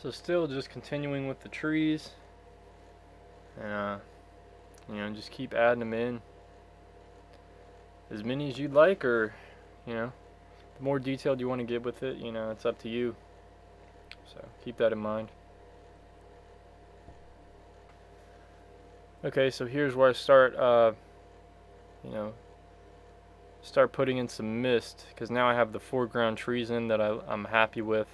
So still just continuing with the trees, and you know, just keep adding them in, as many as you'd like, or you know, the more detailed you want to get with it, you know, it's up to you. So keep that in mind. Okay, so here's where I start, you know, start putting in some mist, because now I have the foreground trees in that I'm happy with.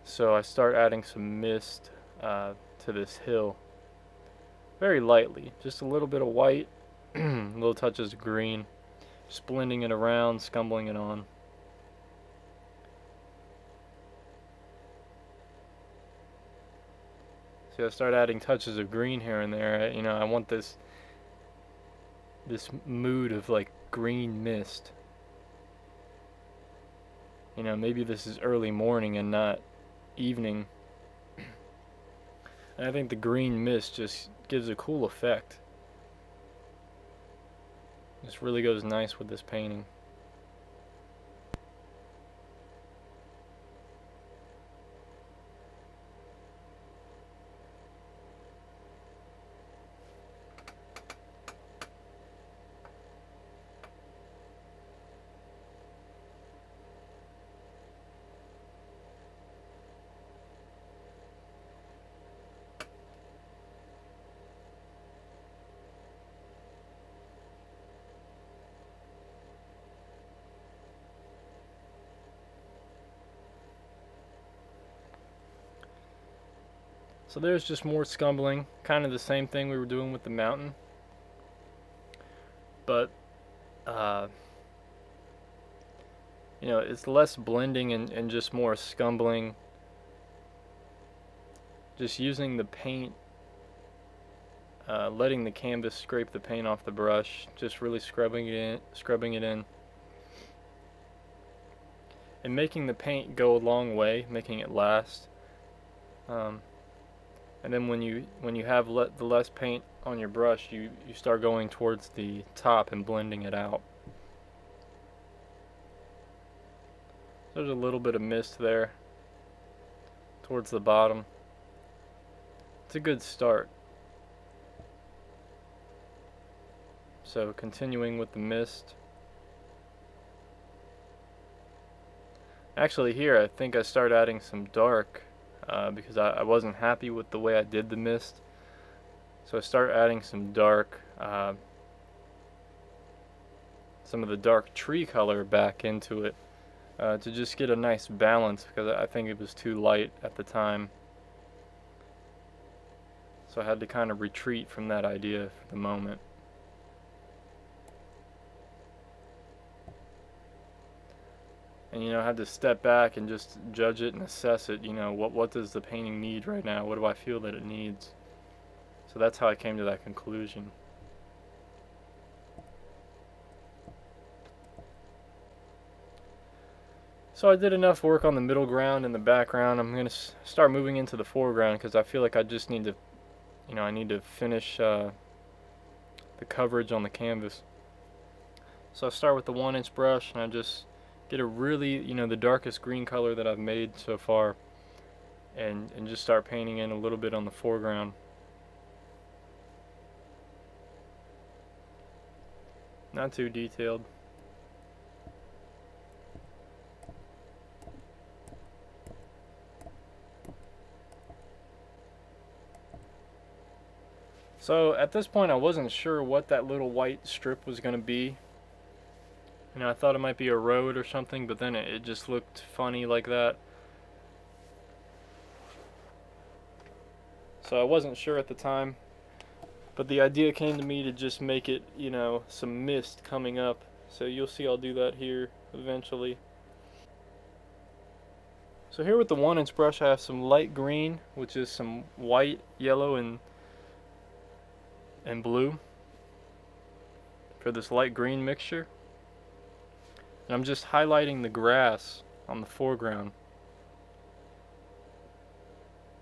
So I start adding some mist to this hill, very lightly, just a little bit of white, little touches of green, just blending it around, scumbling it on. So I start adding touches of green here and there. You know, I want this mood of like green mist. You know, maybe this is early morning and not evening. And I think the green mist just gives a cool effect. This really goes nice with this painting. So there's just more scumbling, kind of the same thing we were doing with the mountain, but you know, it's less blending and just more scumbling, just using the paint, letting the canvas scrape the paint off the brush, just really scrubbing it in, and making the paint go a long way, making it last. And then when you have the less paint on your brush, you start going towards the top and blending it out. There's a little bit of mist there towards the bottom. It's a good start. So continuing with the mist. Actually here I think I start adding some dark because I wasn't happy with the way I did the mist. So I start adding some dark, some of the dark tree color back into it to just get a nice balance, because I think it was too light at the time. So I had to kind of retreat from that idea for the moment. And you know, I had to step back and just judge it and assess it. You know, what does the painting need right now? What do I feel that it needs? So that's how I came to that conclusion. So I did enough work on the middle ground and the background. I'm going to start moving into the foreground, because I feel like I just need to, you know, I need to finish the coverage on the canvas. So I start with the 1-inch brush, and I just get a really, you know, the darkest green color that I've made so far, and just start painting in a little bit on the foreground. Not too detailed. So at this point I wasn't sure what that little white strip was going to be. You know, I thought it might be a road or something, but then it just looked funny like that. So I wasn't sure at the time, but the idea came to me to just make it, you know, some mist coming up. So you'll see I'll do that here eventually. So here with the 1-inch brush I have some light green, which is some white, yellow, and blue for this light green mixture. And I'm just highlighting the grass on the foreground.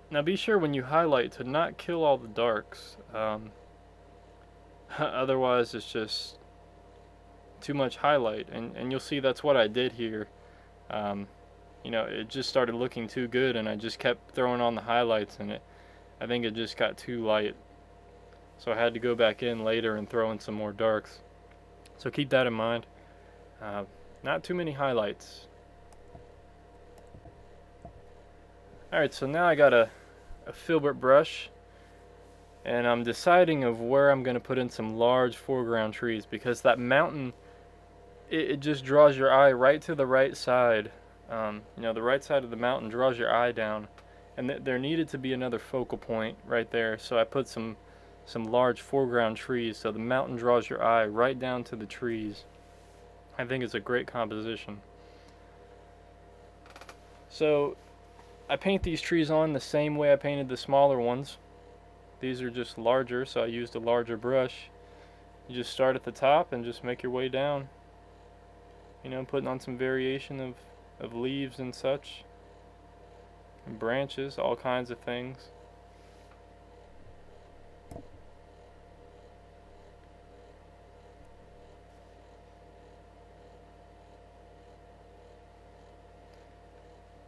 Now be sure when you highlight to not kill all the darks. Otherwise it's just too much highlight. And you'll see that's what I did here. you know, it just started looking too good, and I just kept throwing on the highlights, and I think it just got too light. So I had to go back in later and throw in some more darks. So keep that in mind. Not too many highlights. Alright, so now I got a filbert brush, and I'm deciding of where I'm going to put in some large foreground trees, because that mountain, it just draws your eye right to the right side. You know, the right side of the mountain draws your eye down, and there needed to be another focal point right there, so I put some large foreground trees, so the mountain draws your eye right down to the trees. I think it's a great composition. So I paint these trees on the same way I painted the smaller ones. These are just larger, so I used a larger brush. You just start at the top and just make your way down. You know, putting on some variation of leaves and such, and branches, all kinds of things.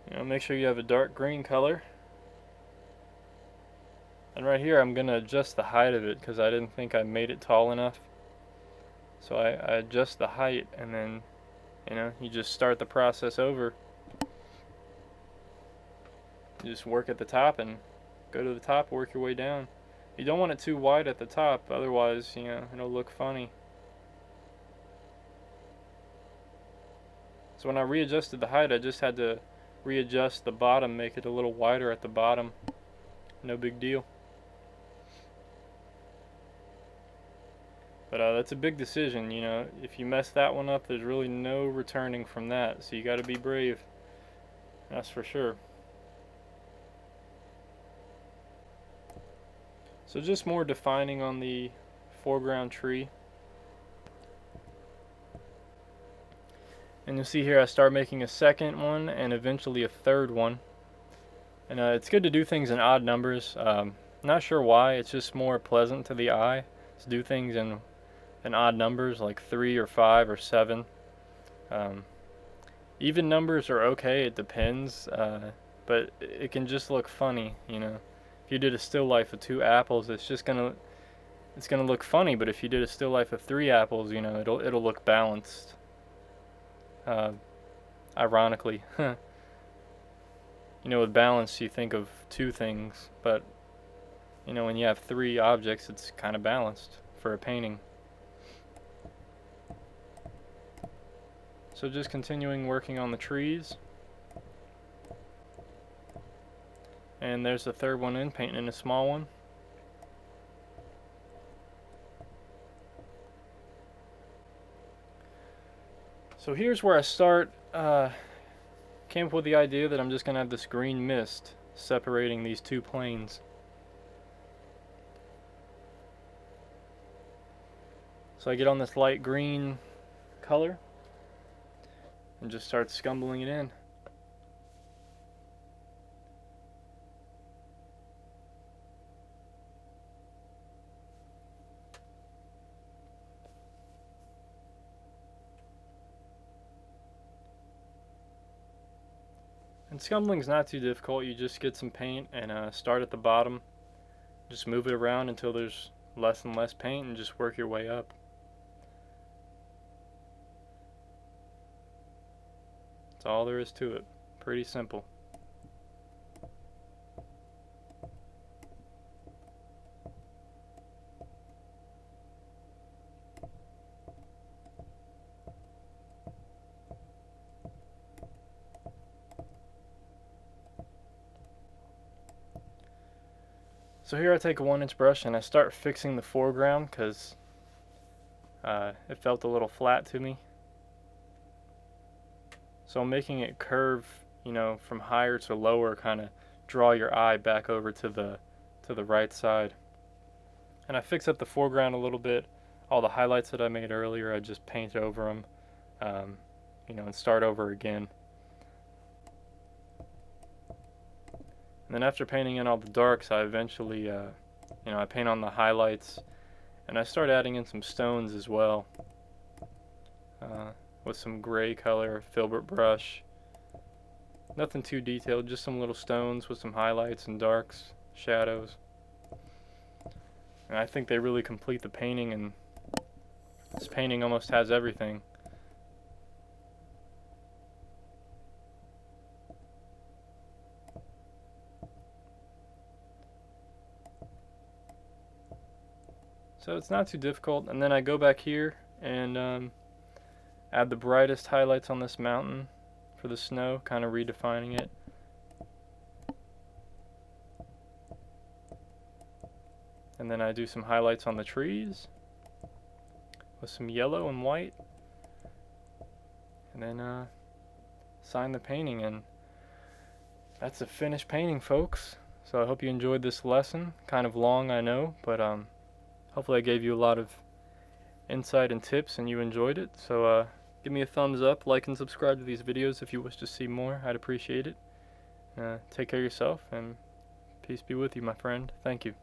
You know, make sure you have a dark green color. And right here I'm going to adjust the height of it, because I didn't think I made it tall enough. So I adjust the height, and then, you know, you just start the process over. You just work at the top and go to the top, work your way down. You don't want it too wide at the top, otherwise, you know, it'll look funny. So when I readjusted the height, I just had to readjust the bottom, make it a little wider at the bottom. No big deal. But that's a big decision, you know. If you mess that one up, there's really no returning from that. So you got to be brave. That's for sure. So just more defining on the foreground tree. And you'll see here I start making a second one and eventually a third one. And it's good to do things in odd numbers. Not sure why, it's just more pleasant to the eye to do things in odd numbers, like 3 or 5 or 7. Even numbers are okay, it depends, but it can just look funny, you know. If you did a still life of 2 apples, it's gonna look funny. But if you did a still life of 3 apples, you know, it'll look balanced. Ironically, you know, with balance you think of 2 things, but you know, when you have 3 objects, it's kind of balanced for a painting. So just continuing working on the trees. And there's the third one in, painting in a small one. So here's where I start. Came up with the idea that I'm just going to have this green mist separating these 2 planes. So I get on this light green color and just start scumbling it in. And scumbling's not too difficult. You just get some paint and start at the bottom. Just move it around until there's less and less paint and just work your way up. That's all there is to it. Pretty simple. So here I take a 1-inch brush and I start fixing the foreground because it felt a little flat to me. So I'm making it curve, you know, from higher to lower, kind of draw your eye back over to the right side. And I fix up the foreground a little bit. All the highlights that I made earlier, I just paint over them, you know, and start over again. And then after painting in all the darks, I eventually, you know, I paint on the highlights, and I start adding in some stones as well, with some gray color filbert brush. Nothing too detailed, just some little stones with some highlights and darks, shadows. And I think they really complete the painting, and this painting almost has everything. So it's not too difficult. And then I go back here and add the brightest highlights on this mountain for the snow, kind of redefining it. And then I do some highlights on the trees with some yellow and white. And then sign the painting, and that's a finished painting, folks. So I hope you enjoyed this lesson. Kind of long, I know, but hopefully I gave you a lot of insight and tips and you enjoyed it. So give me a thumbs up, like and subscribe to these videos if you wish to see more. I'd appreciate it. Take care of yourself, and peace be with you, my friend. Thank you.